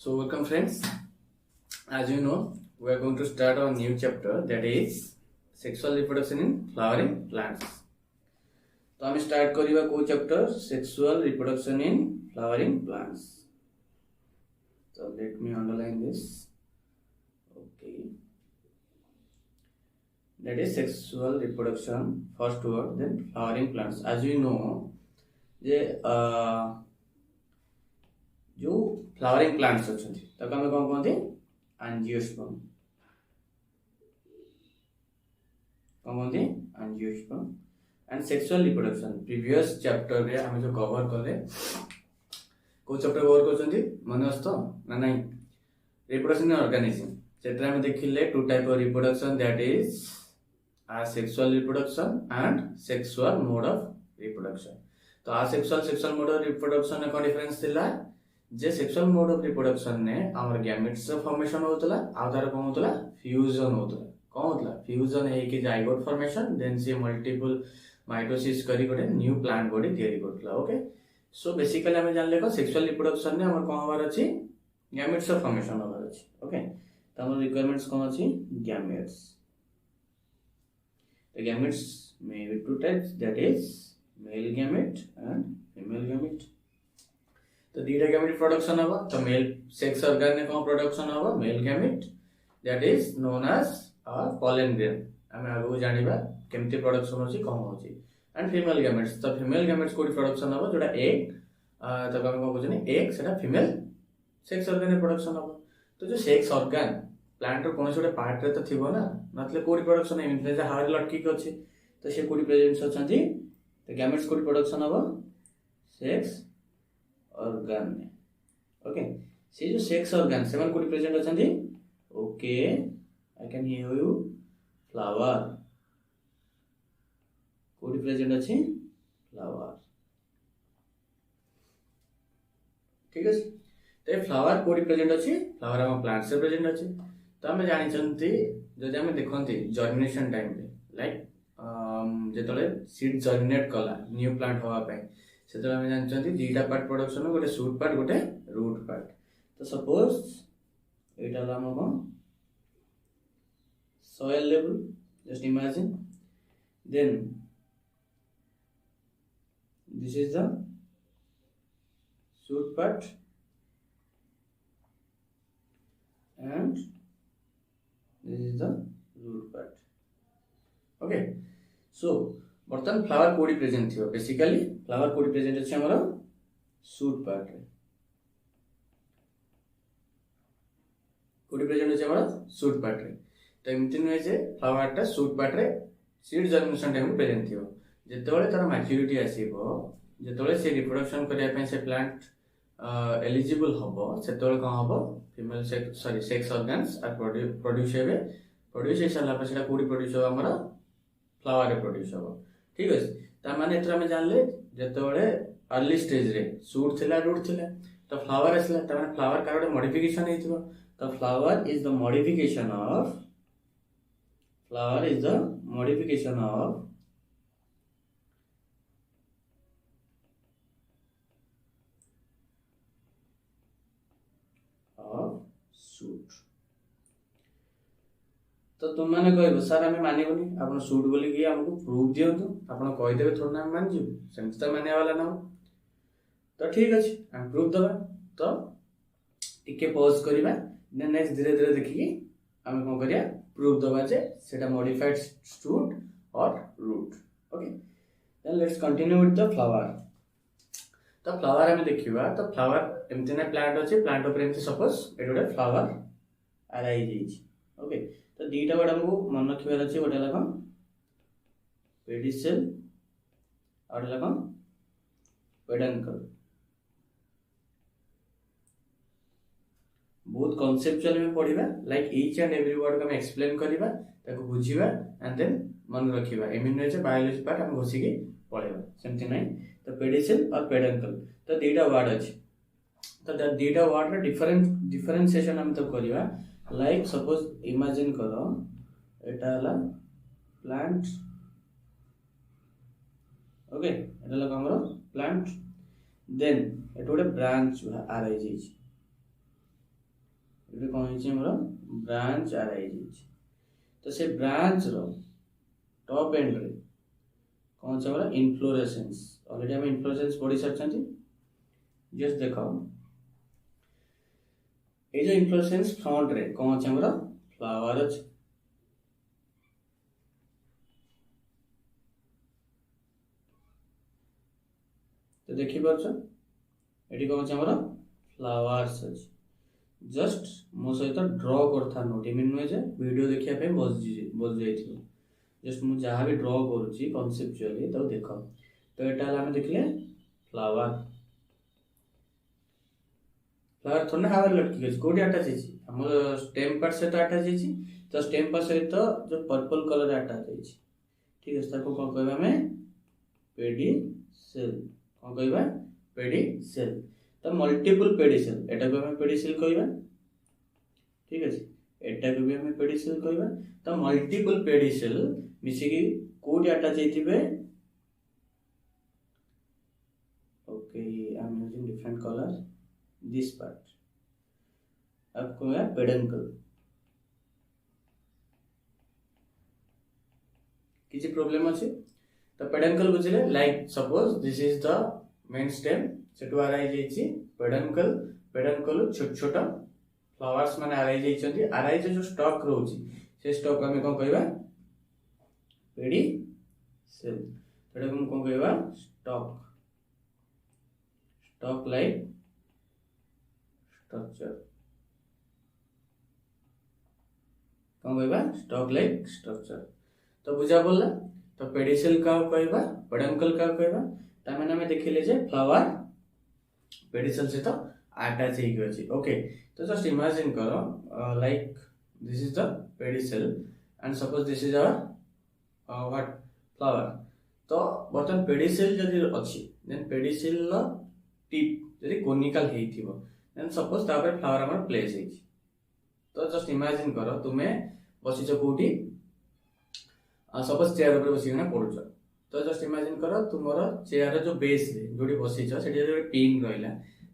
So welcome friends. As you know, we are going to start our new chapter, that is sexual reproduction in flowering plants. तो हम start करिवा को chapter sexual reproduction in flowering plants. So let me underline this. Okay. That is sexual reproduction, first word, then flowering plants. As you know, जे जो flowering plants अच्छी तक आम कौन कहते angiosperm कौन कहते angiosperm and sexual reproduction. Previous chapter रे हम जो कवर कले को चैप्टर कवर करछंती मन आस तो ना नहीं रिप्रोडक्शन इन ऑर्गेनिज्म सेत्र हम देखिले two type of reproduction, that is sexual reproduction and sexual mode of reproduction. तो सेक्सुअल मोड ऑफ रिप्रोडक्शन में कौन डिफरेंस थिला जे सेक्सुअल मोड ऑफ रिप्रोडक्शन ने हमर गैमेट्स फॉर्मेशन होतला आ तार कोन होतला फ्यूजन होतला कोन होतला फ्यूजन है कि जाइगोट फॉर्मेशन देन से मल्टीपल माइटोसिस करी गोटे न्यू प्लांट बॉडी तयारी करतला. ओके, सो बेसिकली हम जान लेको सेक्सुअल रिप्रोडक्शन ने हमर कोन होबार अछि गैमेट्स फॉर्मेशन होबार अछि. ओके, त हमर रिक्वायरमेंट्स कोन अछि gametes. The gametes may be two types, that is male gamete and female gamete. तो दीटा गैमेट प्रोडक्शन हवा तो मेल सेक्स ऑर्गन ने कौन प्रोडक्शन हवा male gamete, that is known as pollen grain. हमें आगो जानिबा केमती प्रोडक्शन होची कौन होची. एंड फीमेल गैमेट्स तो फीमेल गैमेट्स कोडी प्रोडक्शन हवा जोटा एग तो हम कोन कहछनी एग सेटा फीमेल सेक्स ऑर्गन ने प्रोडक्शन हवा. तो जो सेक्स ऑर्गन प्लांट रो कोन छोटे पार्ट रे तो थिबो ना मतलब कोडी प्रोडक्शन है इनफे हार लटकी के अछि तो से कोडी प्रेजेंस अछंती तो गैमेट्स कोडी प्रोडक्शन हवा सेक्स ऑर्गन में. ओके, से जो सेक्स ऑर्गन सेवन कोडी प्रेजेंट अछंती. Okay, I can hear you flower कोडी प्रेजेंट अछि फ्लावर. ठीक है, तो फ्लावर कोडी प्रेजेंट अछि फ्लावर हम प्लांट से प्रेजेंट अछि. तो हम जानि छंती जदि हम देखंती जर्मिनेशन टाइम पे लाइक जेतले सीड जर्मिनेट कला न्यू प्लांट होवा पे से तो हम जानछंती दीटा पार्ट प्रोडक्शन गोटे शूट पार्ट गोटे रूट पार्ट. तो सपोज एटा हम कोन soil level, just imagine, then this is the shoot part and this is the root part. Okay, so बर्तन फ्लावर कोडी प्रेजेंट थियो. बेसिकली फ्लावर कोडी प्रेजेंट अछि हमर शूट पार्ट रे कोडी प्रेजेंट अछि हमर शूट पार्ट रे. तो एमती नुहे जे फ्लावर टा शूट पार्ट रे सीड जर्मिनेशन टाइम प्रेजेंट थियो. जेतेबेले तार मैच्योरिटी आसीबो जेतेबेले से रिप्रोडक्शन करिया पे से प्लांट एलिजिबल हबो सेतेबेले कोन हबो फीमेल सेक्स ऑर्गन्स आर प्रोड्यूस हेबे. प्रोड्यूस हे साला पछिला कोडी प्रोड्यूस हो हमर फ्लावर रे प्रोड्यूस हबो. ठीक है, ता माने एतरा में जानले जेतेबेले अर्ली स्टेज रे शूट थिला रूट थिला तो फ्लावर आसला ता माने फ्लावर का गोटे मॉडिफिकेशन हेतिबो. तो flower is the modification of flower is the modification of shoot. तो तुम मैंने कहबो सर हमें मानिबोनी आपण शूट बोली कि हमको प्रूफ दियंतु आपण कहि देबे थोड़ा हम मान जियो सेंस त माने वाला ना. तो ठीक अछि हम प्रूफ दबा. तो टिके पॉज करिबा देन नेक्स्ट धीरे धीरे देखि हम कोन करिया प्रूफ दबा जे सेटा मॉडिफाइड शूट और root. Okay, then let's continue with the flower. तो फ्लावर हम देखिबा तो फ्लावर एमती ना प्लांट अछि प्लांट ऊपर एमती सपोज एडोडे फ्लावर अराइज इज. ओके, तो दीटा वर्ड हमको मन रखिबार अछि. गोटे लगा पेडिसेल और लगा पेडंकल. बहुत कॉन्सेप्चुअल में पढ़िबा like each and every word को हम एक्सप्लेन करिबा ताको बुझिबा एंड देन मन रखिबा. एमिनो जे बायोलॉजी पार्ट हम घोसी के पढ़िबा सेमति नै. तो पेडिसेल और पेडंकल तो दीटा वर्ड अछि. तो दीटा वर्ड रे डिफरेंशिएशन हम तो करिबा लाइक सपोज इमेजिन करो एटा हला प्लांट. ओके, एटा लगा हमरो प्लांट देन एटा गोटे ब्रांच अराइज इज. ये कौन है हमर ब्रांच अराइज तो से ब्रांच रो टॉप एंड रे कौन से हमर इन्फ्लोरेसेंस ऑलरेडी हम इन्फ्लोरेसेंस पढ़ी सारछंती जस्ट देखो ये जो इन्फ्लोरेसेंस फ्रंट रे कौन से हमर फ्लावर अछि तो देखि परछ एटी कौन से हमर फ्लावर्स अछि जस्ट मो सहित ड्रॉ करथा नोटी मीन नुहे जे वीडियो देखिया पे बस जाइथियो जस्ट मु जहाँ भी ड्रॉ करूची कॉन्सेप्चुअली तो देखो तो एटा हम देखले फ्लावर फ्लावर थोड़ा हावर लटकी गई कोडी अटैच है हम स्टेम पार्ट से तो अटैच है तो स्टेम पार्ट सहित जो पर्पल कलर अटैच है ठीक है ताको कोन कहबा हमें पेडिसेल कोन कहबा पेडिसेल तो मल्टीपल पेडिसेल एटा को हमें पेडिसेल कहबा ठीक है एटा को भी हमें पेडिसेल कहबा तो मल्टीपल पेडिसेल मिसी की कोडी अटैच हेतिबे okay I am using different colour this part आपको है पेडंकल किसी प्रॉब्लम अछि तो पेडंकल बुझले like suppose this is the main stem सेटु अराइज हेछि पेडंकल पेडंकल छोट छोट फ्लावर्स माने अराइज हेछंती अराइज जो स्टॉक रहउची से स्टॉक हमें कोन कहबा पेडी सेल थोड़ा हम कोन कहबा स्टॉक स्टॉक लाइक स्ट्रक्चर कौन कहबा स्टॉक लाइक स्ट्रक्चर तो बुझा बोलला तो पेडिसेल का कहबा पेडंकल का कहबा ता माने हमें देखिले जे फ्लावर पेडिसेल से तो अटैच हे गछि ओके तो जस्ट इमेजिन करो like this is the pedicel and suppose this is our what flower तो बर्तन पेडिसेल जदि अछि देन पेडिसेल ला टिप जदि कोनिकल हेइथिबो देन सपोज तापर फ्लावर हमर प्लेस है तो जस्ट इमेजिन करो तुम्हें बसिछ कोठी सपोज चेयर ऊपर बसी ना पड़छ तो जस्ट इमेजिन करो तुमरो चेयर जो बेस रे जोडी बसिछ सेठी जो पिन रहइला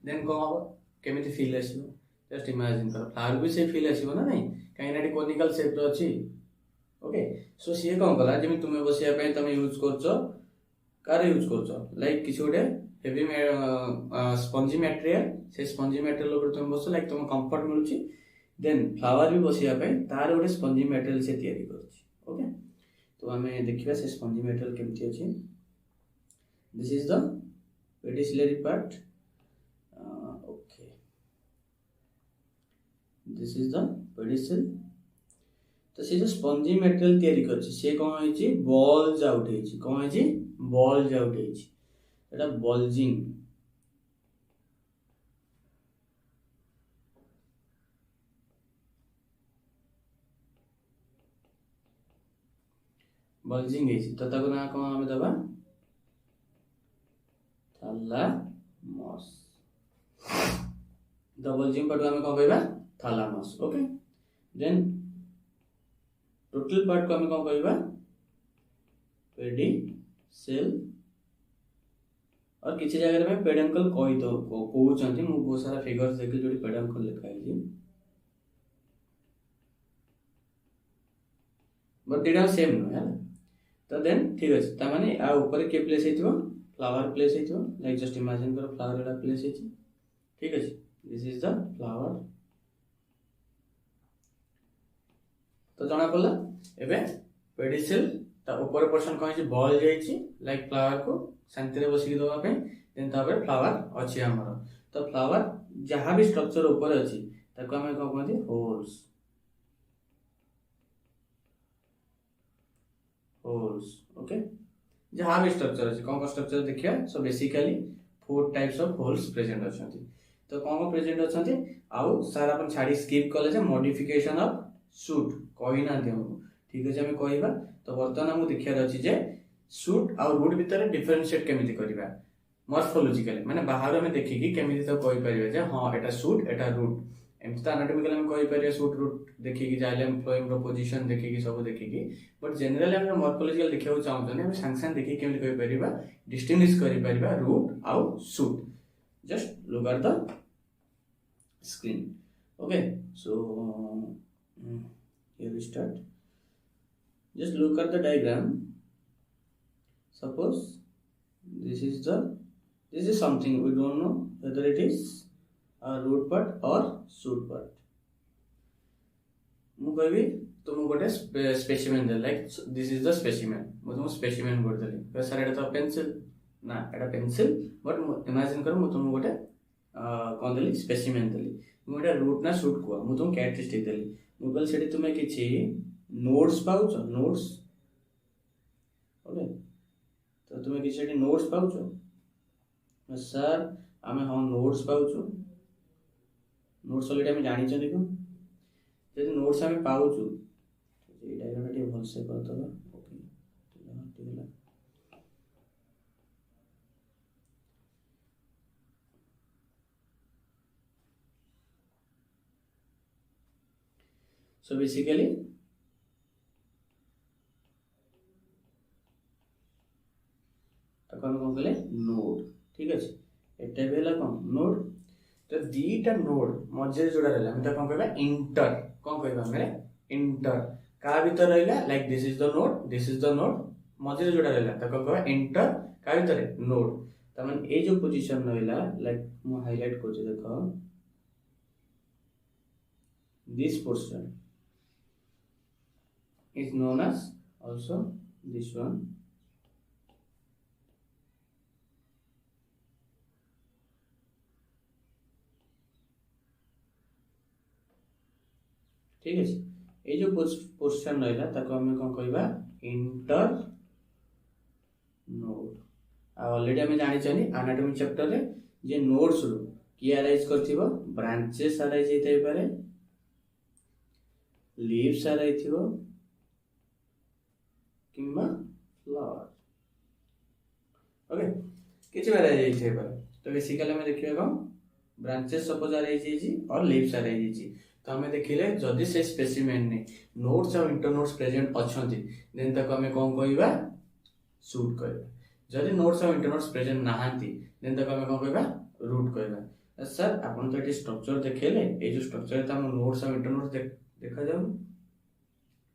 देन को हो केमिति फील आसीबो जस्ट इमेजिन करो फ्लावर भी से फील आसीबो ना नहीं काई नाडी कोनिकल शेप रो अछि ओके सो सी कोन कला जेमि तुमे बसिया पे तमे यूज करछो कार यूज करछो लाइक किछ ओडे हेवी स्पंजी मटेरियल से स्पंजी मटेरियल ऊपर तुम बसो लाइक तुम कंफर्ट मिलुची देन फ्लावर भी बसिया पे तार ओडे स्पंजी मटेरियल से तयारी करछि ओके तो हमें देखिबा से स्पंजी मटेरियल केमति अछि this is the pedicellary part okay this is the pedicel तो से जो स्पंजी मटेरियल तयारी करछि से कोन होइछि बॉल्स आउट हेछि कोन होइछि बॉल्स आउट हेछि एटा बल्जिंग बल्जिंग है तो ताको ना कोन हमें दबा थैलामस द बल्जिंग पार्ट हमें कोन कहबा thalamus okay then total part को हमें कोन कहबा पेडिसेल और किसी जगह में पेडंकल कहि दो कहउचंती मु बहुत सारा फिगर्स देखि जोडी पेडंकल लिखा है बट डेटा सेम नो है तो देन ठीक अछि त माने आ ऊपर के प्लेस हेतिबो फ्लावर प्लेस हेतिबो लाइक जस्ट इमेजिन करो फ्लावर एला प्लेस हेति ठीक अछि दिस इज द फ्लावर तो जना पड़ला एबे पेडिसेल ता ऊपर पोर्शन कहि जे बॉल जाईची लाइक फ्लावर को शांति रे बसिक दवा पे देन तापर फ्लावर अछि हमर तो फ्लावर जहां भी स्ट्रक्चर ऊपर अछि ताको हमें कहबो होल्स होल्स ओके जहां भी स्ट्रक्चर अछि कोन स्ट्रक्चर देखिया so basically 4 types of whorls present अछंती तो कोन प्रेजेंट अछंती आउ सर अपन छाडी स्किप कले जे मॉडिफिकेशन ऑफ सूट कहि ना दियम ठीक अछि हमें कहिबा तो वर्तमान हम देखिया अछि जे सूट और रूट भीतर डिफरेंशिएट केमिति करिबा मॉर्फोलॉजिकली माने बाहर में देखि कि केमिति तो कहि परिबा जे हां एटा सूट एटा रूट एमति त एनाटॉमिकली हम कहि परिबा सूट रूट देखि कि जाइलम फ्लोएम रो पोजीशन देखि कि सब देखि कि बट जनरली हम मॉर्फोलॉजिकल देखियो चाहौ हम संक्शन देखि केमिति कहि परिबा डिस्टिंग्विश करि परिबा रूट आउ suit just look at the screen Okay, so here we start. Just look at the diagram. Suppose this is something we don't know whether it is a root part or shoot part. ମୁଁ କହିବି तुमको गोटे specimen they like this is the specimen मैं तुमको specimen कर देली sir एटा तो pencil ना एटा pencil but imagine कर मैं तुमको गोटे कोन देली स्पेसिमेन देली मु एटा रूट ना शूट को मु तुम कैरेक्टरिस्टिक देली मु कहल सेठी तुमे किछि नोट्स पाउछ नोट्स ओके तो तुमे किछि सेठी नोट्स पाउछ सर आमे हम नोट्स पाउछ नोट्स ऑलरेडी हम जानि छ देखो जदि नोट्स आमे पाउछ ये डायग्राम टे भल से कर दबा ओके ठीक है सो बेसिकली कौन कौन कले नोड ठीक अच्छे एटा भी है कौन नोड तो दीटा नोड मझे जोड़ा रहा हम कौन कहबा इंटर कौन कहबा मेरे इंटर का भीतर रहिला like this is the node मझे जोड़ा रहिला तो कौन कहबा इंटर का भीतर नोड त मन ए जो पोजीशन रहिला लाइक मु हाईलाइट कर देखो this portion is known as also this one ठीक है ये जो पोर्शन रहा ताको हमें कौन कहबा इंटर नोड ऑलरेडी हमें जानि छनी एनाटॉमी चैप्टर रे जे नोड्स रो की अरेंज करथिबो ब्रांचेस अरेंज हेतै पारे लीव्स अरेंज थिबो किंबा फ्लावर ओके किछि अरेंज हेतै पारे तो बेसिकली हमें देखिबा कौन ब्रांचेस सपोज अरेंज हेछि और लीव्स अरेंज हेछि तो हमें देखिले जदि से स्पेसिमेन ने नोड्स और इंटरनोड्स प्रेजेंट अछंती देन तक हमें कोन कहबा शूट कहबा जदि नोड्स और इंटरनोड्स प्रेजेंट नाहांती देन तक हमें कोन कहबा रूट कहबा सर आपन तो एटी स्ट्रक्चर देखैले ए जो स्ट्रक्चर त हम नोड्स और इंटरनोड्स देखा जाउ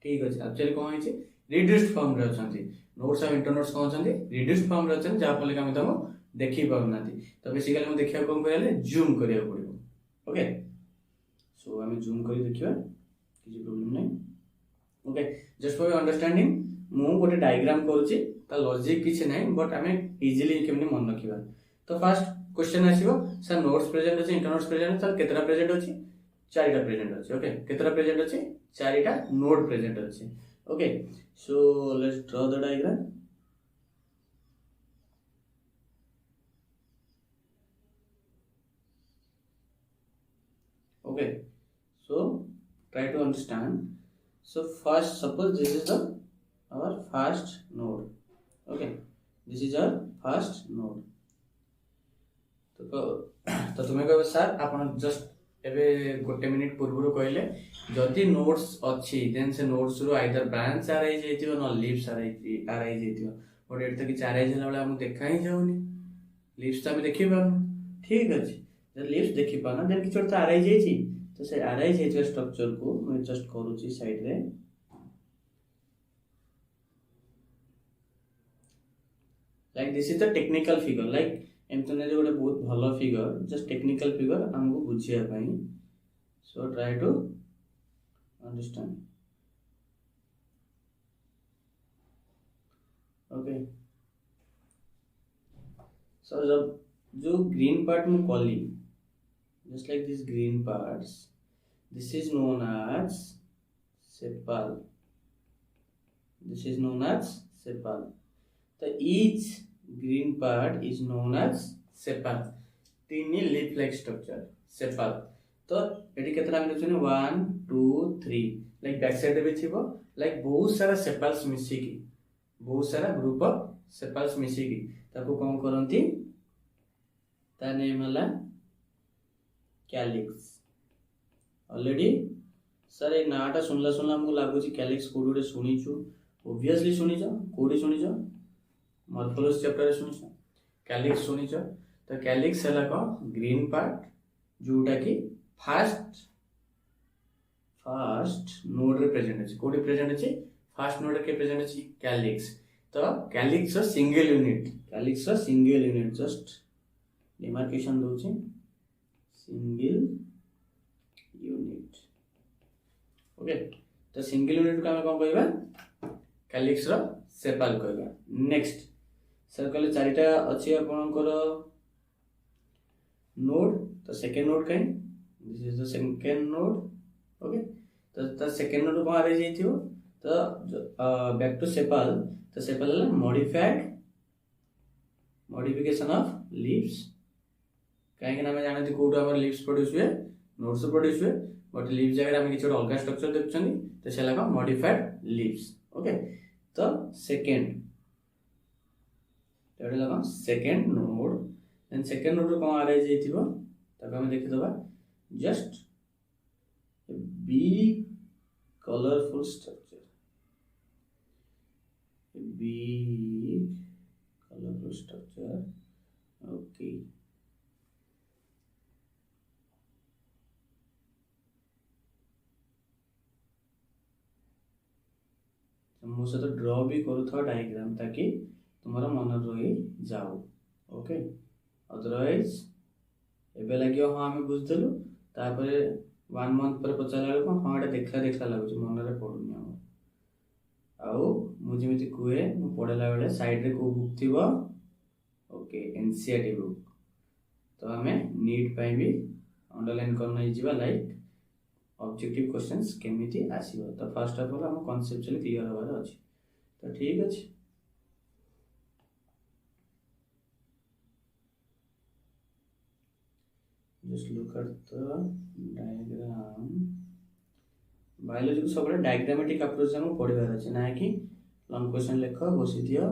ठीक अछि एक्चुअली कोन होइछि रिड्यूस्ड फॉर्म रे अछंती नोड्स और इंटरनोड्स कोन अछंती रिड्यूस्ड फॉर्म रे अछंती जा फले हम तम देखि पाउनाती तो बेसिकली हम देखिया कोन कहले जूम करिया पड़िबो ओके सो आम जूम कर देखा किसी प्रॉब्लम नहीं ओके जस्ट फॉर अंडरस्टैंडिंग मु गोटे डायग्राम करूची ता लॉजिक किसी नहीं बट आम इजीली केमनी मन रखिबा तो फर्स्ट क्वेश्चन आसीबो सर नोट्स प्रेजेंट अछि इंटरनोट्स प्रेजेंट सर केतरा प्रेजेंट अछि चारिटा प्रेजेंट अछि ओके केतरा प्रेजेंट अछि चारिटा नोड प्रेजेंट अछि okay so let's draw the diagram okay so try to understand so first suppose this is the our first node okay this is our first node तो तुम्हें कह sir आपण just एबे गोटे minute पूर्व कहले जदि नोड्स अच्छी देन से नोड्स रो आइदर ब्रांच अरेंज हेतियो न लीव्स अरेंज हेतियो बट एत कि अरेंज होला बेला हम देखा ही जाउनी लीव्स तो हम देखि पारनु ठीक अछि जब लीव्स देखि पाना देन कि छोटा अरेंज हेछि तो से अरेंज हेछि स्ट्रक्चर को मैं जस्ट करूची साइड रे like this is the technical figure like एमतने जो गोटे बहुत भलो फिगर जस्ट टेक्निकल फिगर हमको बुझिया पई so try to understand okay so जब जो ग्रीन पार्ट में कॉली just like these green parts this is known as sepal this is known as sepal so each green part is known as sepal tini leaf like structure sepal तो eighty केतरा हम देखछन 1 2 3 like back side भी थिबो like बहुत सारा sepals मिसी की बहुत सारा ग्रुप ऑफ सेपल्स मिसी की ताको कोन करंती ता नेम हला कैलिक्स ऑलरेडी सर ए नाटा सुनला सुनला हमको लागु छी कैलिक्स कोडे सुनिछु ऑब्वियसली सुनिछ कोडी सुनिछ मॉर्फोलॉजी चैप्टर रे सुनिछ कैलिक्स सुनिछ तो कैलिक्स हला को ग्रीन पार्ट जोटा की फर्स्ट फर्स्ट नोड रे प्रेजेंट अछि कोडी प्रेजेंट अछि फर्स्ट नोड रे के प्रेजेंट अछि कैलिक्स तो कैलिक्स रो सिंगल यूनिट जस्ट डिमार्केशन दोछि सिंगल यूनिट ओके तो सिंगल यूनिट को हम कोन कहबा कैलिक्स रो सेपाल कहबा नेक्स्ट सर कहले चारिटा अछि आपनकर नोड तो सेकंड नोड काई this is the second node okay तो सेकंड नोड को अरेंज हेतियो तो बैक टू सेपाल तो सेपाल मॉडिफिकेशन ऑफ लीव्स कहीं ना मैं जानते कोड हमर लीव्स प्रोड्यूस हुए नोड्स प्रोड्यूस हुए बट लीव्स जगह हम किछ अलग स्ट्रक्चर देखछनी तो सेला का मॉडिफाइड लीव्स ओके तो सेकंड तो लगा second node then second node को अरेंज हेतिबो तब हम देखि दबा just big colorful structure okay मुझे तो ड्रॉ भी करूँ डायग्राम ताकि तुम्हारा मन रही जाओ ओके अदरवाइज एबे लगे हाँ आम बुझदेलु तापर 1 मंथ पर पचारा को हाँ एटा देखला लगुच मन रे पडुनी हम आउ मु जेमिति कुए मु पढला बेले साइड रे को बुक थिबो ओके एनसीईआरटी बुक तो हमें नीट पाई भी अंडरलाइन करना इजिबा लाइक ऑब्जेक्टिव क्वेश्चंस केमिति आसीबो तो फर्स्ट ऑफ ऑल हम कांसेप्चुअली क्लियर होबार अछि तो ठीक अछि just look at the diagram biology को सब डायग्रामेटिक अप्रोच हम पढ़िबार अछि ना कि लॉन्ग क्वेश्चन लिख बसी दियो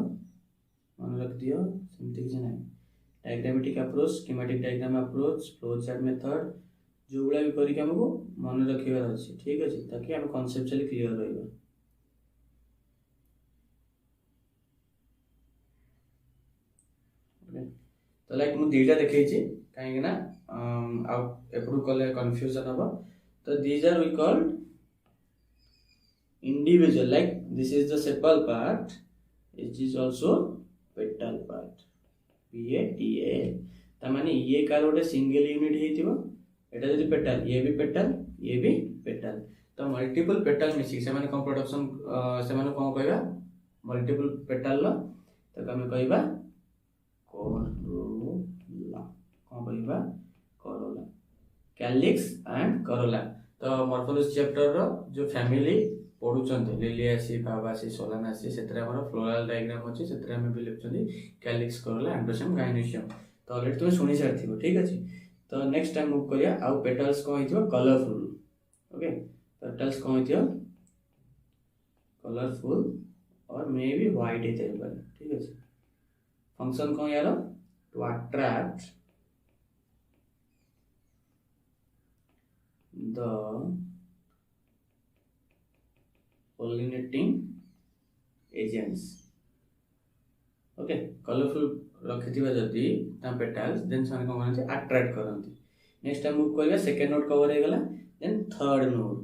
मन रख दियो सेमति कि नै diagrammatic approach schematic diagram approach flow chart method जो गुला भी करी के हमको मन रखिबार अछि ठीक अछि ताकि हम कांसेप्चुअली क्लियर रहइबा ओके तो लाइक मु दीटा देखै छी काहे ना एपरू कले कंफ्यूजन हबो तो these are we called individual like this is the sepal part it is also petal part PATA ता माने ये कार गोटे सिंगल यूनिट हेतिबो एटा जदि पेटल ये भी पेटल तो मल्टीपल पेटल मिसी से माने कोन प्रोडक्शन से माने कोन कहबा मल्टीपल पेटल ला तो हम कहबा कोरोला कोन कहबा कोरोला कैलिक्स एंड कोरोला तो मॉर्फोलॉजी चैप्टर रो जो फैमिली पढुचंते लिलियासी फाबासी सोलानासी सेतरा हमर फ्लोरल डायग्राम अछि सेतरा हम भी लिखछनी कैलिक्स कोरोला एंड्रोसियम गायनेशियम तो ऑलरेडी तुम सुनी सारथिबो ठीक अछि तो नेक्स्ट टाइम मूव करिया आउ पेटल्स को हिथिबो कलरफुल ओके पेटल्स को हिथिबो कलरफुल और मे बी व्हाइट हिथे पर ठीक अछि फंक्शन को यार to attract the pollinating agents okay colourful रखिथिबा जदी ता पेटल्स देन सन को माने अट्रैक्ट करंती नेक्स्ट टाइम मूव करिया सेकंड नोड कवर हे गला देन थर्ड नोड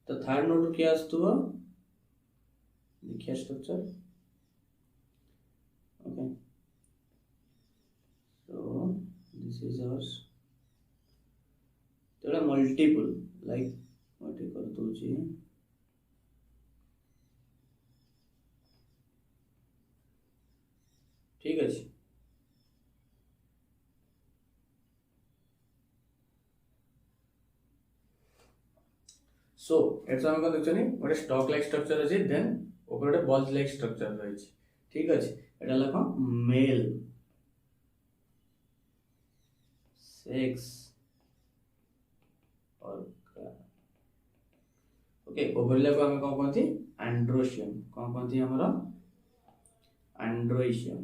तो थर्ड नोड क्या आस्तुबो देखिया structure okay so this is our तो मल्टीपल लाइक मल्टी कर दोची ठीक अछि सो एटा हम को देखछनी ओटे स्टॉक लाइक स्ट्रक्चर अछि देन ऊपर ओटे बल्ज लाइक स्ट्रक्चर रहै छै ठीक अछि एटा लखो मेल सेक्स ओके ओवरलैप को हम कोन कोनथि एंड्रोशियम कोन कोनथि हमरा एंड्रोशियम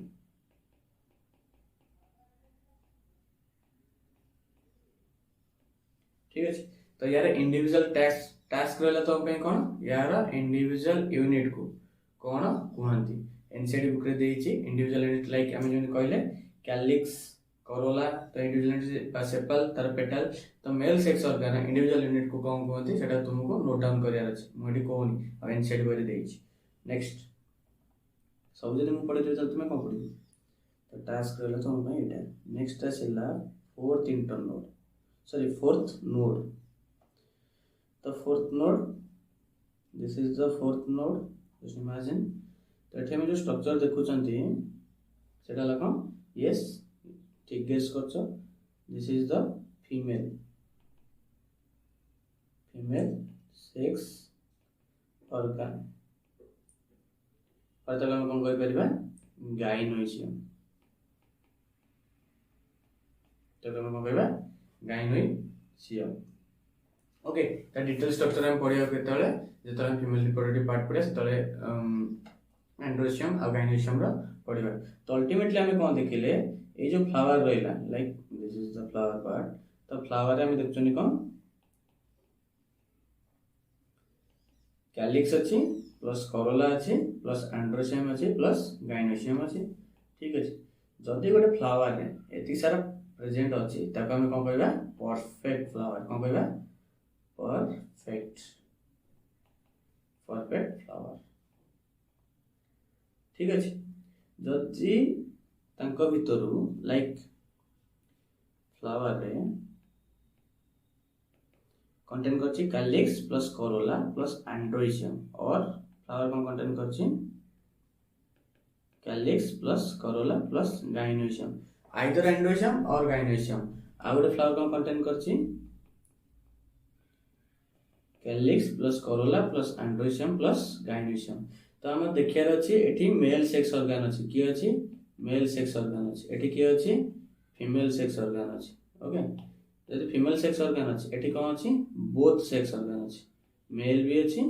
ठीक है तो यार इंडिविजुअल टास्क रहला तो पे कोन यार इंडिविजुअल यूनिट को कोन कहंती एनसीईआरटी बुक रे देइछि इंडिविजुअल यूनिट लाइक हम जने कहले कैलिक्स करोला तो इंडिविजुअल सेपल तार पेटल तो male sex organ individual unit को कौन कहते सेटा तुमको नोट डाउन करियार अछि मोडी कोनी आ एनसाइड बरे देछि नेक्स्ट सब जदि मु पढे त तुमे कोन पढिबो तो टास्क रहला तुम भाई एटा नेक्स्ट आसिला fourth internode sorry fourth node तो fourth node this is the fourth node just imagine तो एठी हम जो स्ट्रक्चर देखुचंती सेटा ला कोन यस ठीक गेस करछो this is the female sex organ और तक हम कोन कहि परिबा गाइनोइशियम तो हम कोन कहबा गाइनोइशियम ओके ता डिटेल स्ट्रक्चर हम पढिया केतले जेतले फीमेल रिप्रोडक्टिव पार्ट पढे सेतले एंड्रोशियम और गाइनोशियम रो पढिबा तो अल्टीमेटली हम कोन देखिले ए जो फ्लावर रहिला like this is the flower part तो फ्लावर रे हम देखछनी कोन कैलिक्स अछि प्लस करोला अछि प्लस एंड्रोशियम अछि प्लस गाइनोशियम अछि ठीक अछि जदि गोटे फ्लावर रे एति सारा प्रेजेंट अछि ताको हम कोन कहबा परफेक्ट फ्लावर कोन कहबा परफेक्ट फ्लावर ठीक अछि जदि तांको भितरु लाइक फ्लावर रे कंटेन करछि calyx plus Corolla plus androecium और फ्लावर कोन कंटेन करछि calyx plus Corolla plus gynoecium either androecium और गाइनोशियम आ गोटे फ्लावर कोन कंटेन करछि calyx plus Corolla plus androecium plus gynoecium तो हम देखियार अछि एठी मेल सेक्स ऑर्गन अछि की अछि मेल सेक्स ऑर्गन अछि एठी की अछि फीमेल सेक्स ऑर्गन अछि ओके यदि फीमेल सेक्स ऑर्गन अछि एठी कोन अछि बोथ सेक्स ऑर्गन अछि मेल भी अछि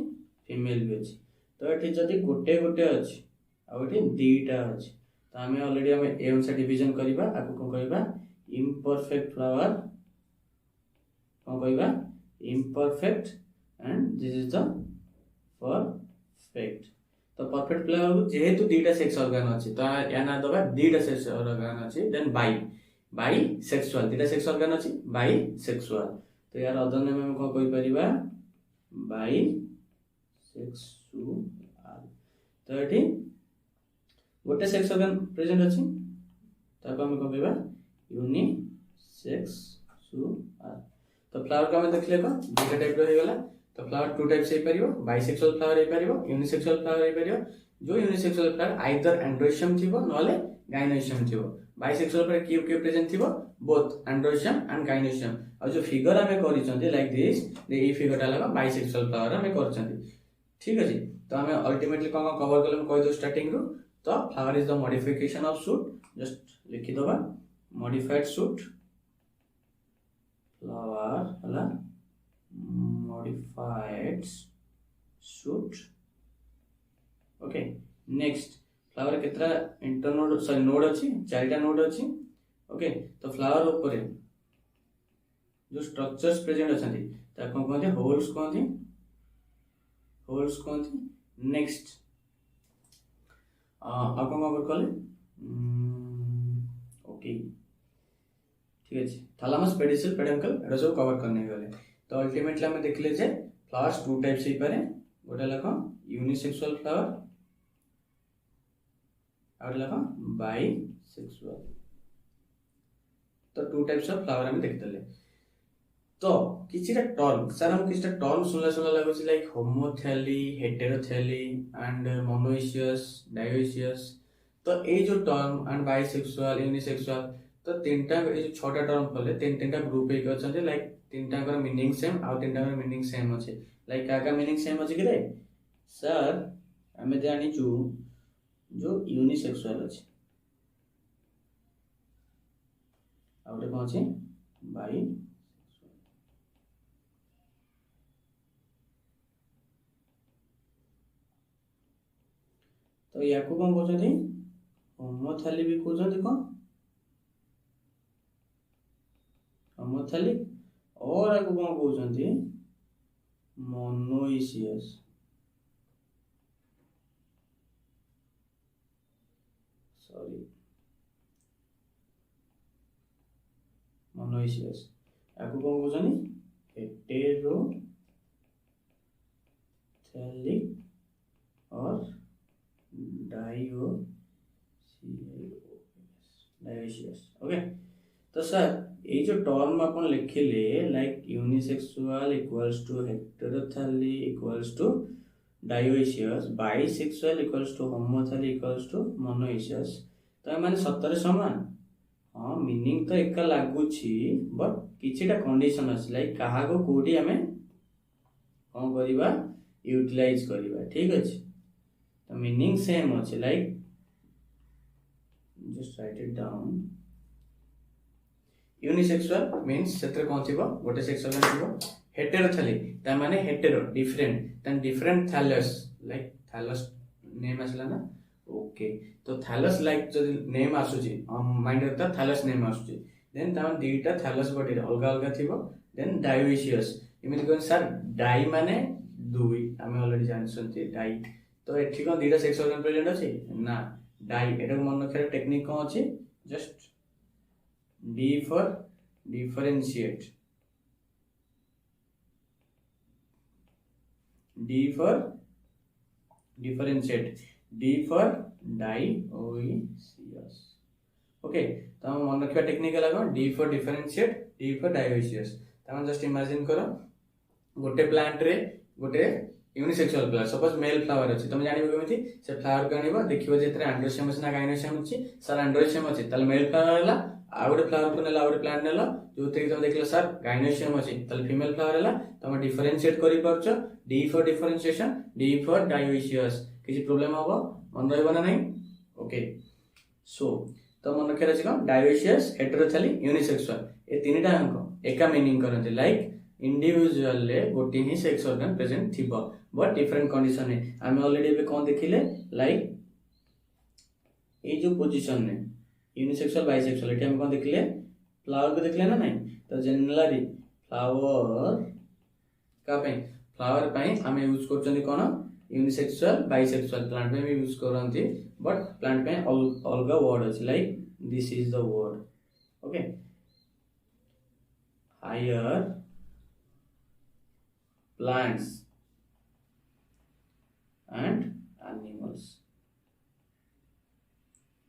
फीमेल भी अछि तो एठी जदि गोटे गोटे अछि आ एठी दीटा अछि तो हमें ऑलरेडी हम ए से डिवीजन करिबा आको कोन कहबा इम्परफेक्ट फ्लावर कोन कहबा imperfect and this is the perfect तो परफेक्ट फ्लावर को जेहेतु दीटा सेक्स ऑर्गन अछि तो या ना दबा दीटा सेक्स ऑर्गन अछि देन बाई सेक्सुअल दीटा सेक्स ऑर्गन अछि बाई सेक्सुअल तो यार अदर नेम हम को कहि परिबा बाई सेक्सुअल तो एठी गोटे सेक्स ऑर्गन प्रेजेंट अछि ताको हम को कहबा यूनिसेक्सुअल तो फ्लावर को हम देखले को दीटा टाइप रो हे गेला तो फ्लावर टू टाइप्स हे परिबो बाइसेक्सुअल फ्लावर हे परिबो यूनिसेक्सुअल फ्लावर हे परिबो जो यूनिसेक्सुअल फ्लावर आइदर एंड्रोशियम थिबो नले गाइनोशियम थिबो बाइसेक्सुअल फ्लावर के प्रेजेंट थिबो बोथ एंड्रोशियम एंड गाइनोशियम और जो फिगर हमें करिसंती लाइक दिस ए फिगरटा लगा बाइसेक्सुअल फ्लावर हमें करचंती ठीक अछि तो हमें अल्टीमेटली कोन कवर करले कहि दो स्टार्टिंग रो तो flower is the modification of shoot just लिखि दबा मॉडिफाइड शूट फ्लावर हला modified shoot okay next flower केतरा इंटरनोड सॉरी नोड अछि चारटा नोड अछि ओके तो फ्लावर ऊपर जो स्ट्रक्चर्स प्रेजेंट अछंती ता कोन कहते होल्स कहते नेक्स्ट आ कोन कवर कले ओके ठीक अछि थैलेमस पेडिसल पेडंकल एटा सब कवर करने गले तो अल्टीमेटली हम देखले जे फ्लावर्स टू टाइप्स हे पारे गोटे लको यूनिसेक्सुअल फ्लावर और लको बाइसेक्सुअल तो टू टाइप्स ऑफ फ्लावर हम देखतले तो किछिटा टर्म सर हम किछिटा टर्म सुनला लागो छी लाइक होमोथैली हेटेरोथैली एंड मोनोइशियस डायोइशियस तो ए जो टर्म एंड बाइसेक्सुअल यूनिसेक्सुअल तो तीनटा ए जो छोटा टर्म पले तीनटा ग्रुप एक अछंती लाइक तीनटा का मीनिंग सेम आ तीनटा का मीनिंग सेम अछि लाइक का मीनिंग सेम अछि कि रे सर हमें जानि छु जो यूनिसेक्सुअल अछि आ ओटे कोन अछि बाई तो याको कोन कहछथि होमोथैली भी कहछथि कोन होमोथैली और आगु कोन कहछथि मोनोइशियस सॉरी मोनोइसियस याकू कौन कहउछनी हेटेरोथैलिक और डायोसियस। ओके तो सर ये जो टर्म अपन लिखिले like unisexual equals to heterothallic equals to dioecious, bisexual equals to homothallic equals to monoecious, तो माने सतरे समान। हाँ मीनिंग तो एका लागुछि बट किछिटा कंडीशन अछि लाइक कहा को कोडी हमें कोन करिबा यूटिलाइज करिबा। ठीक अछि तो मीनिंग सेम अछि like just write it down. Unisexual means सेत्र कोन थिबो गोटे सेक्सुअल थिबो। हेटेरोथैलिक ता माने hetero different then different thallus like thallus name आसला ना। ओके तो थैलस लाइक जदि नेम आसुची माइंड रहता थैलस नेम आसुची देन ता दुईटा थैलस बॉडी अलग अलग थिबो। देन डायोसियस इमिति कोन सर डाई माने दुई हमें ऑलरेडी जानसंती डाई तो एठी कोन दुईटा सेक्स ऑर्गन प्रेजेंट अछि ना डाई एटा मन रखिया टेक्निक कोन अछि just D for differentiate D for differentiate D for dioecious. Okay तो हम मन रखिया टेक्निक लागो D for differentiate D for dioecious. तम जस्ट इमेजिन करो गोटे प्लांट रे गोटे unisexual flower suppose male flower अछि तुम जानिबो केमिति से फ्लावर को आनिबो देखिबो जेतरे एंड्रोसियम अछि ना गाइनोसियम अछि सर एंड्रोसियम अछि तल मेल फ्लावर हला आ गोटे फ्लावर को नेला गोटे प्लांट नेला जोते तुम देखलो सर गाइनोसियम अछि तल फीमेल फ्लावर हला तुम डिफरेंशिएट करि परछो D for differentiation D for dioecious किछि प्रॉब्लम होबो मन रहइबो ना नहीं। ओके सो तो मन रखे अछि को डायोसियस हेटेरोथैलिक यूनिसेक्सुअल ए तीनटा अंक एका मीनिंग करते लाइक इंडिविजुअल ले गोटे ही सेक्स ऑर्गन प्रेजेंट थिबो बट डिफरेंट कंडीशन है। आम ऑलरेडी बे कोन देखिले लाइक ए जो पोजीशन ने यूनिसेक्सुअल बाइसेक्सुअल एठी हम कोन देखिले फ्लावर को देखले ना नहीं तो जनरली फ्लावर का पे फ्लावर पे हम यूज करछन कोन यूनिसेक्सुअल बाइसेक्सुअल प्लांट में भी यूज करंती बट प्लांट पे अलगा वर्ड अछि like this is the word. Okay higher plants and animals,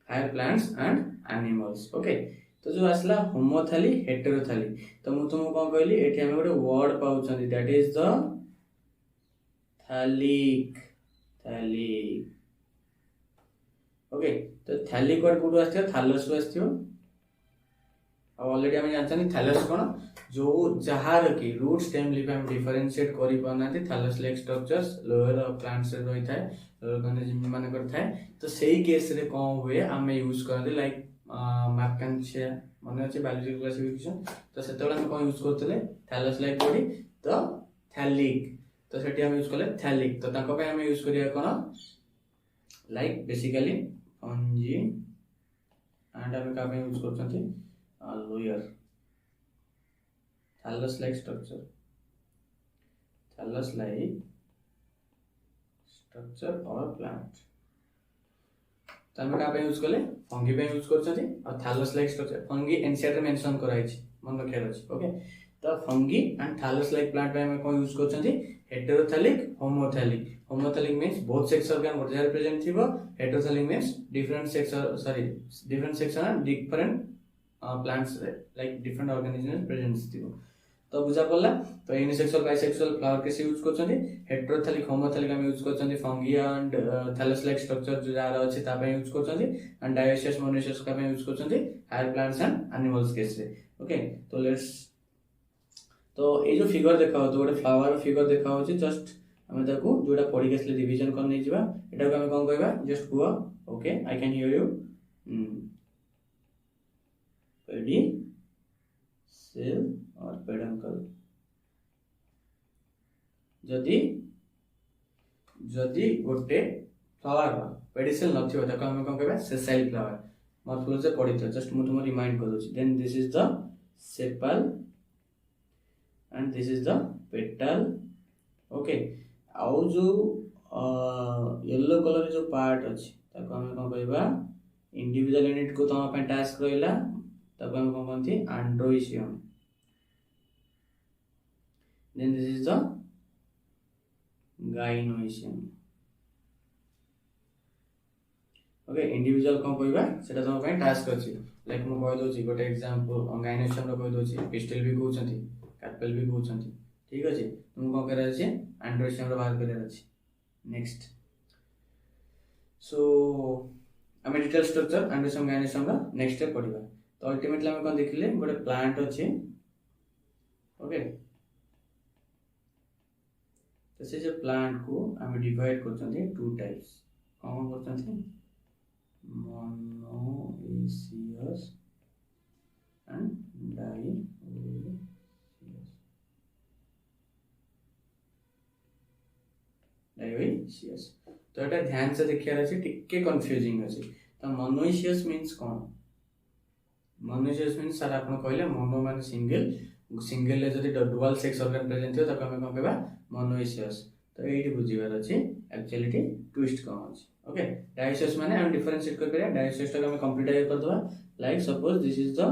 higher plants and animals। Okay तो जो असला होमोथैली हेटेरोथैली तो मु तुमको कोन कहली एठी हम गोटे वर्ड पाउछन that is the thallic thallic. Okay तो थैलिक वर्ड कोड आस्थियो थैलस आस्थियो ऑलरेडी हम जानछनी थैलस कोन जो जहार की रूट स्टेम लीफ हम डिफरेंशिएट करि पानाती thallus like structures lower plants रे रही थाए ऑर्गेनिज्म माने कर थाए तो सेही केस रे कोन हुए हम यूज करते लाइक मैपकांशिया माने अछि बायोलॉजिकल क्लासिफिकेशन तो सेतोला हम कोन यूज करतले थैलस लाइक बॉडी तो थैलिक तो सेठी हम यूज करले थैलिक तो ताको पे हम यूज करिया कोन लाइक बेसिकली फंजी एंड हम का पे यूज करछंती lower thallus like structure or plant तो हम का पे यूज करले फंगी पे यूज करछथि और thallus like structure fungi NCERT में मेंशन कराई छी मन रखे अछि। ओके तो fungi and thallus like plant पे हम कोन यूज करछथि heterothallic homothallic. Homothallic means both sex organ गोटे जगह प्रेजेंट थिबो heterothallic means different sex and different plants like different organisms present थिबो तो बुझा पड़ला। तो यूनिसेक्सुअल बाइसेक्सुअल फ्लावर के यूज करछथि हेटेरोथैलिक होमोथैलिक हम यूज करछथि fungi and thallus like structure जो जार अछि ता पे यूज करछथि एंड डायोसियस मोनोसियस का पे यूज करछथि higher plants and animals case रे। ओके तो लेट्स तो ए जो फिगर देखाउ तो गोटे फ्लावर फिगर देखाउ छी जस्ट हम ताको जोडा पढी केसले डिवीजन कर नै जिबा एटा को हम कोन कहबा जस्ट हुआ। Okay I can hear you pedicel और पेडंकल जदि जदि गोटे फ्लावर पेडिसेल नथिबो ताको हम कोन कहबा सेसाइल फ्लावर मत से पढितो जस्ट मु तुम रिमाइंड कर दोछि then this is the sepal and this is the petal. Okay आउ जो येलो कलर जो पार्ट अछि ताको हम कोन कहबा इंडिविजुअल यूनिट को तम पे टास्क रहला ताको हम कोन कहंती androecium. Then this is the gynoecium. Okay individual कौन कहबा सेटा तुम पे टास्क अछि लाइक मु कहि दोछि गोटे एग्जांपल गाइनोइशियम रो कहि दोछि पिस्टल भी कहउछंती कार्पेल भी कहउछंती ठीक अछि तुम कोन करे अछि एंड्रोइशियम रो बाहर करे अछि। नेक्स्ट सो आम डिटेल स्ट्रक्चर एंड्रोइशियम गाइनोइशियम रो नेक्स्ट स्टेप पढिबा। तो अल्टीमेटली हम कोन देखिले गोटे प्लांट अछि ओके तो से जो प्लांट को हम डिवाइड करछंती टू टाइप्स कौन करछंती monoecious and dioecious। तो एटा ध्यान से देखियार अछि टिके कंफ्यूजिंग अछि। तो monoecious मींस कोन monoecious मींस सर आपन कहले मोनो माने सिंगल ले जदि डुअल सेक्स ऑर्गन प्रेजेंट हो तको हम कोन कहबा monoecious। तो एठी बुझिबार अछि एक्चुअली ट्विस्ट कोन अछि ओके। डायोसियस माने हम डिफरेंशिएट कर परिया डायोसियस को हम कंप्लीट कर दवा like suppose this is the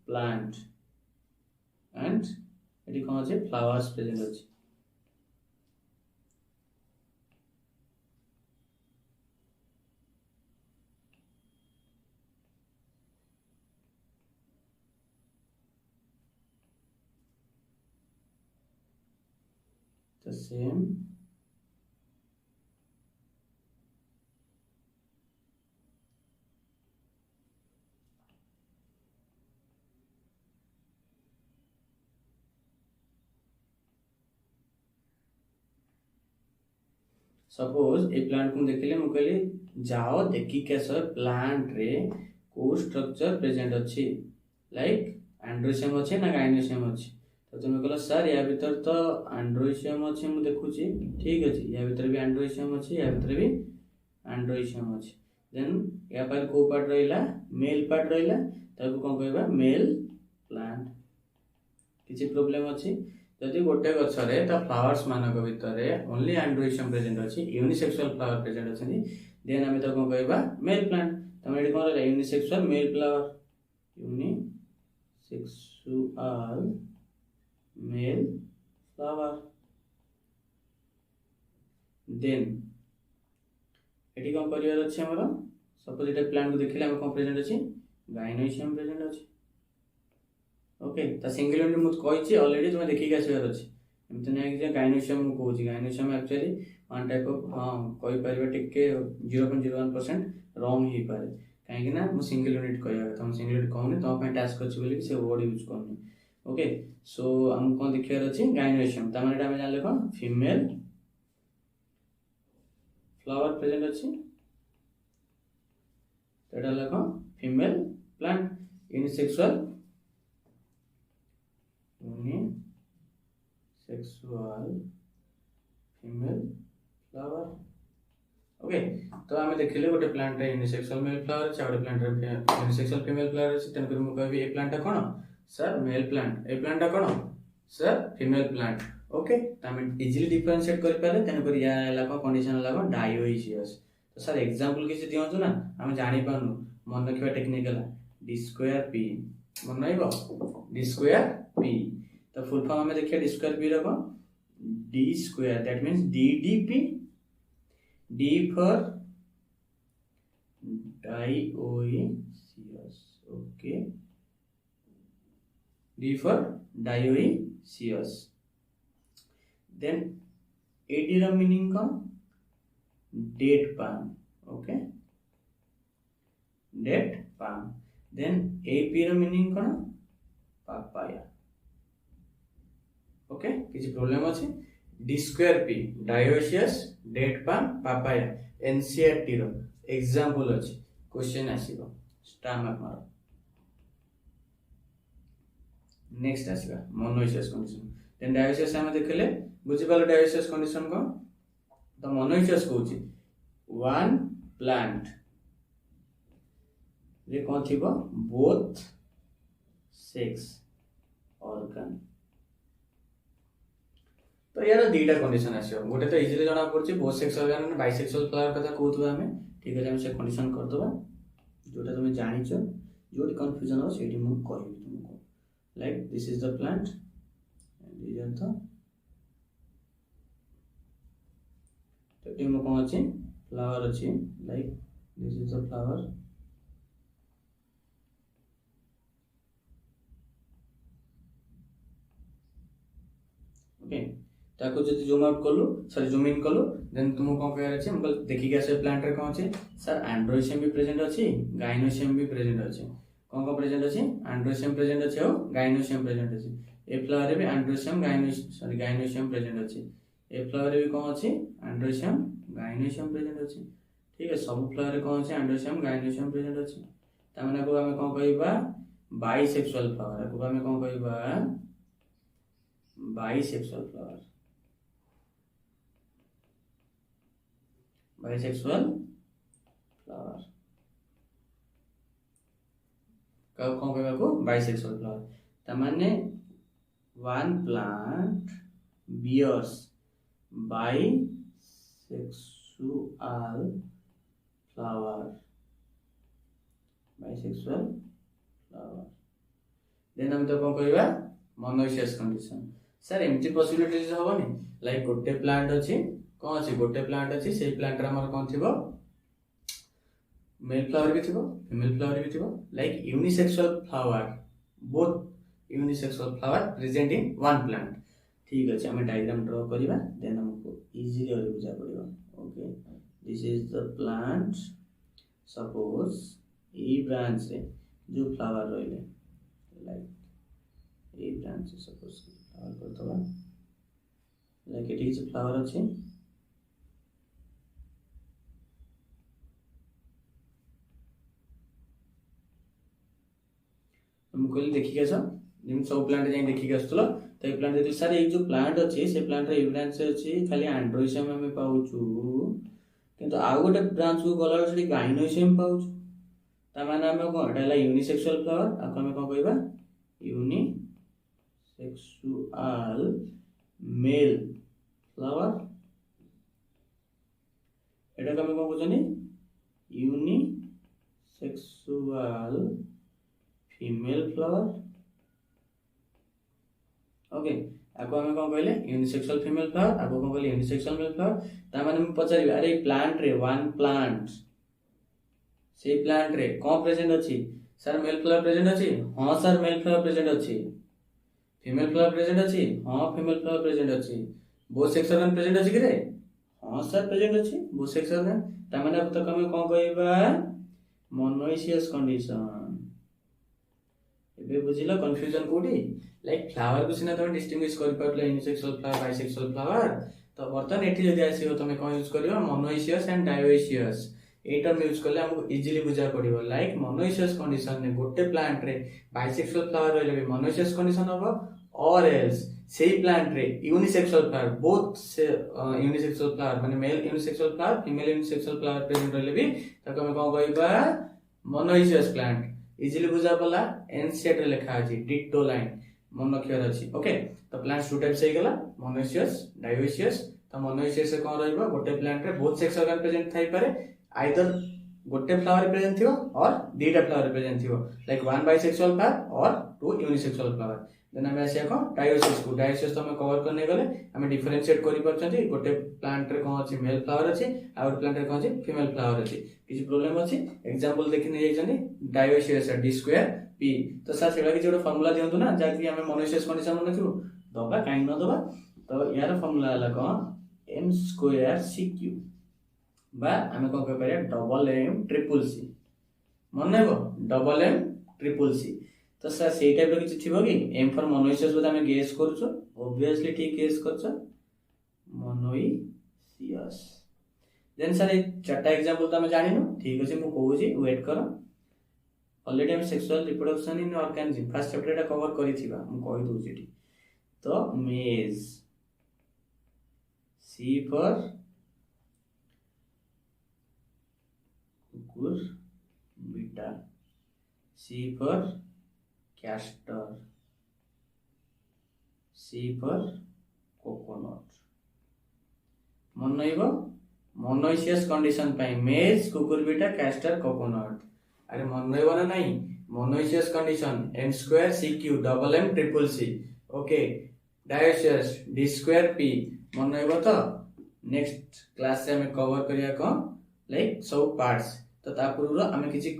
plant and एटी कोन अछि फ्लावर्स प्रेजेंट अछि। the same suppose a plant को देखले मु कहली जाओ देखि के सर प्लांट रे को स्ट्रक्चर प्रेजेंट अछि लाइक एंड्रोइशियम अछि ना गाइनोइशियम अछि। तो तुम कहलो सर या भीतर तो एंड्रोइशियम अछि मु देखुची ठीक अछि या भीतर भी एंड्रोइशियम अछि या भीतर भी एंड्रोइशियम अछि। देन या पर को पार्ट रहिला मेल पार्ट रहिला ताको कोन कहबा मेल प्लांट। किछि प्रॉब्लम अछि जदि गोटे गछरे त फ्लावर्स मानक भितरे ओनली एंड्रोइशियम प्रेजेंट अछि यूनिसेक्सुअल फ्लावर प्रेजेंट अछि देन हम त कोन कहबा मेल प्लांट। त एडी कोन रहला unisexual male flower unisexual male flower. Then एडी कोन करियर अछि हमर सपोज एटा प्लांट को देखिले हम कोन प्रेजेंट अछि गाइनोइशियम प्रेजेंट अछि ओके। त सिंगल यूनिट मु कहिछि ऑलरेडी तुम देखि के आसीबार अछि एमते नै कि गाइनोइशियम मु कहूछि गाइनोइशियम एक्चुअली वन टाइप ऑफ कहि परिबा टिके 0.01% रॉन्ग ही पारे काहे कि ना मु सिंगल यूनिट कहया त हम सिंगल यूनिट कहूनी तो पे टास्क अछि बोली से वर्ड यूज करनी ओके। सो हम कोन देखियार अछि गाइनोइशियम त माने हम जानले कोन फीमेल फ्लावर प्रेजेंट अछि एटा लखो female plant unisexual female flower okay. तो आमे देखिले गोटे प्लांट रे यूनिसेक्सुअल मेल फ्लावर छै गोटे प्लांट रे यूनिसेक्सुअल फीमेल फ्लावर छै तन कर मु कहबी ए plant cone sir male plant A plant cone sir female plant okay. त हम इजीली डिफरेंशिएट कर पारे तन कर या लाको कंडीशन लाको डायोइशियस। तो सर एग्जांपल किछि दियौ ना हम जानि पानु मन रखिबा टेक्निकल d स्क्वायर p मन नइबो d स्क्वायर p। तो फुल फॉर्म में देखिए d स्क्वायर p रखो d square that means ddp d for dioecious okay d for dioecious। Then ad ର मीनिंग कोन date palm okay date palm. Then ap ର meaning कोन papaya okay. किछि problem अछि d square p dioecious date palm papaya NCERT रो example अछि question आसीबो star mark मारो। नेक्स्ट आसीबा मोनोइशियस कंडीशन। देन डायोइशियस हम देखले बुझि पालो डायोइशियस कंडीशन को तो मोनोइशियस कहउछि वन प्लांट रे कोन थिबो बोथ सेक्स ऑर्गन। तो यार दीटा कंडीशन आसियो गोटे तो इजीली जणा पड़छि both sex organ bisexual flower कथा कहउथबा हमें ठीक है हम से कंडीशन कर दबा जोटा तुम जानिछो जो कंफ्यूजन हो सेठी मु कहबी तुमको like this is the plant and this are the तो ये कौन अच्छे फ्लावर अच्छे like this is the flower okay ताको जति जूम आउट कलु सॉरी जूम इन कलु देन तुमको कौन कहर अछि हम देखि के से प्लांट रे कौन अछि सर एंड्रोसियम भी प्रेजेंट अछि गाइनोसियम भी प्रेजेंट अछि कौन प्रेजेंट अछि एंड्रोसियम प्रेजेंट अछि और गाइनोसियम प्रेजेंट अछि ए फ्लावर रे भी एंड्रोसियम गाइनोसियम प्रेजेंट अछि ए फ्लावर रे भी कौन अछि एंड्रोसियम गाइनोसियम प्रेजेंट अछि ठीक है सब फ्लावर रे कौन अछि एंड्रोसियम गाइनोसियम प्रेजेंट अछि ता माने को हमें कौन कहबा बाइसेक्सुअल फ्लावर को हमें कौन कहबा बाइसेक्सुअल फ्लावर बाइसेक्सुअल फ्लावर कौन कहबा को बाइसेक्सुअल फ्लावर ता माने one plant bears bisexual flower bisexual flower then हम तो कौन कहबा मोनोइसियस कंडीशन सर एमती पॉसिबिलिटीज होबनी लाइक गोटे प्लांट अछि कौन अछि गोटे प्लांट अछि से प्लांट रे हमर कोन थिबो मेल फ्लावर भी थिबो फीमेल फ्लावर भी थिबो like unisexual flower both unisexual flower present in one plant ठीक अछि हम डायग्राम ड्रा करिबा देन हमको इजीली और बुझा पड़िबो okay this is the plant suppose ई ब्रांच रे जो फ्लावर रहले like a branch suppose flower करतबा लाइक इट इज फ्लावर अछि हम कहली देखि के जिन सब प्लांट जाई देखि के आस्तलो तो ए प्लांट जे सर ए जो प्लांट अछि से प्लांट रे ए ब्रांच अछि खाली एंड्रोसियम हमें पाउछु किंतु आ गोटे ब्रांच को गला से गाइनोसियम पाउछु ता माने हम कोन एटा यूनिसेक्सुअल फ्लावर आ हम कोन कहबा यूनिसेक्सुअल मेल फ्लावर एटा हम कोन बुझनी यूनिसेक्सुअल फीमेल फ्लावर ओके आको हमें कौन कहले यूनिसेक्सुअल फीमेल फ्लावर आको कौन कहले यूनिसेक्सुअल मेल फ्लावर ता माने हम पचारि अरे प्लांट रे वन प्लांट से प्लांट रे कौन प्रेजेंट अछि सर मेल फ्लावर प्रेजेंट अछि हां सर मेल फ्लावर प्रेजेंट अछि फीमेल फ्लावर प्रेजेंट अछि हां फीमेल फ्लावर प्रेजेंट अछि बोथ सेक्स ऑर्गन प्रेजेंट अछि कि रे हां सर प्रेजेंट अछि बोथ सेक्स ऑर्गन ता माने अब तक हमें कौन कहबा मोनोइसियस कंडीशन एबे बुझिला कंफ्यूजन कोडी लाइक फ्लावर को सिना तुम डिस्टिंग्विश कर परले यूनिसेक्सुअल फ्लावर बाइसेक्सुअल फ्लावर तो बर्तन एठी जदी आसीओ तुम कोन यूज करियो मोनोइसियस एंड डायोइसियस ए टर्म यूज करले हमको इजीली बुझा पड़िबो लाइक मोनोइसियस कंडीशन ने गोटे प्लांट रे बाइसेक्सुअल फ्लावर रहले भी मोनोइसियस कंडीशन होबो और एल्स सेही प्लांट रे यूनिसेक्सुअल फ्लावर बोथ से यूनिसेक्सुअल फ्लावर माने male unisexual flower female unisexual flower present रहले भी ताको हम कोन कहबा मोनोइसियस प्लांट इजीली बुझा पला एनसीईआरटी रे लिखा अछि डिक्टो लाइन मन रखियार अछि ओके तो प्लांट्स टू टाइप्स हे गेला मोनोइसियस डायोइसियस तो मोनोइसियस से कोन रहइबो गोटे प्लांट रे बोथ सेक्स ऑर्गन प्रेजेंट थाई पारे आइदर गोटे फ्लावर प्रेजेंट थियो और दीटा फ्लावर प्रेजेंट थियो लाइक वन बाइसेक्सुअल फ्लावर और टू यूनिसेक्सुअल फ्लावर देन हम आसी को डायोइसियस तो हम कवर करने गले हम डिफरेंशिएट करि परछथि गोटे प्लांट रे कोन अछि मेल फ्लावर अछि और प्लांट रे कोन अछि फीमेल फ्लावर अछि किछि प्रॉब्लम अछि एग्जांपल देखि नै जाइछनी डायोइसियस d स्क्वायर p तो सर सेला कि जोडो फार्मूला दियंतु ना जाकि हम मोनोइसियस कंडीशन मन रखिबो दबा काई न दबा तो यार फार्मूला हला कोन m स्क्वायर cq बा हम कोन कह पारे डबल m ट्रिपल c मन नेबो डबल m ट्रिपल c तो सर सेही टाइप रो किछि थिबो कि m फॉर मोनोइसियस बोले हम गेस करछो ऑब्वियसली ठीक गेस करछो मोनोइसियस देन सर ए चारटा एग्जांपल तो हम जानिनु ठीक अछि मु कहूजी वेट करो ऑलरेडी हम sexual reproduction in organism first chapter एटा कवर करिथिबा हम कहि दउ जेठी तो मेज सी फॉर कुकुर बीटा C for castor C for coconut मन नइबो मोनोइसियस कंडीशन पाई मेज कुकुर बीटा कैस्टर कोकोनट अरे मन नइबो ना नहीं monoecious condition m square cq double m triple c okay dioecious d square p मन रहइबो तो नेक्स्ट क्लास से हमें कवर करिया को लाइक सब पार्ट्स तो ता पूर्व हमें किछि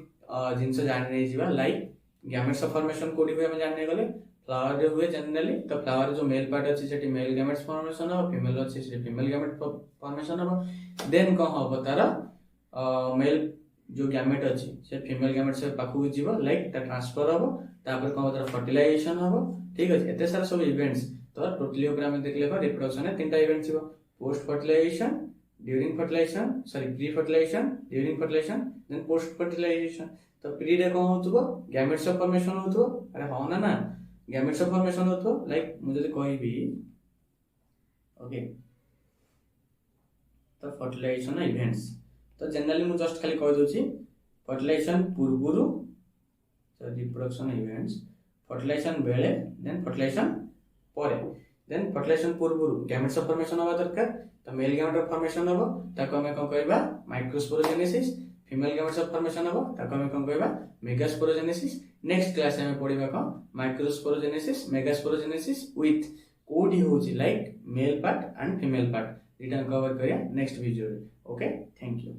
जिंस जानि नै जिबा लाइक गैमेट्स ऑफ फॉर्मेशन कोडी हुए हमें जानने गले फ्लावर जो हुए जनरली तो फ्लावर जो मेल पार्ट अछि सेठी मेल गैमेट्स फॉर्मेशन हो फीमेल अछि सेठी फीमेल गैमेट फॉर्मेशन हो देन को हो तार मेल जो गैमेट अछि से फीमेल गैमेट से पाखु जीवो लाइक ता ट्रांसफर हो तापर को तार फर्टिलाइजेशन हो ठीक अछि एते सारा सब इवेंट्स तो टोटली ऊपर हम देखले बा रिप्रोडक्शन है तीनटा इवेंट छिबो post fertilization during fertilization sorry pre fertilization during fertilization then post fertilization तो प्री रे को होतबो गैमेट्स ऑफ फॉर्मेशन होतबो अरे हो ना गैमेट्स ऑफ फॉर्मेशन होतबो लाइक मुझे तो कहबी ओके तो फर्टिलाइजेशन इवेंट्स तो जनरली मु जस्ट खाली कह दोची फर्टिलाइजेशन पूर्वरु तो रिप्रोडक्शन इवेंट्स फर्टिलाइजेशन बेले देन फर्टिलाइजेशन परे देन फर्टिलाइजेशन पूर्वरु गैमेट्स ऑफ फॉर्मेशन होबा दरकार तो मेल गैमेट ऑफ फॉर्मेशन होबो ताको हमें कोन कहबा microsporogenesis female gametes of formation होबो ताको हमें कोन कहबा मेगास्पोरोजेनेसिस नेक्स्ट क्लास में पढिबा को माइक्रोस्पोरोजेनेसिस मेगास्पोरोजेनेसिस विथ कोडी होची like male part and female part इटा कवर करिया next video okay thank you.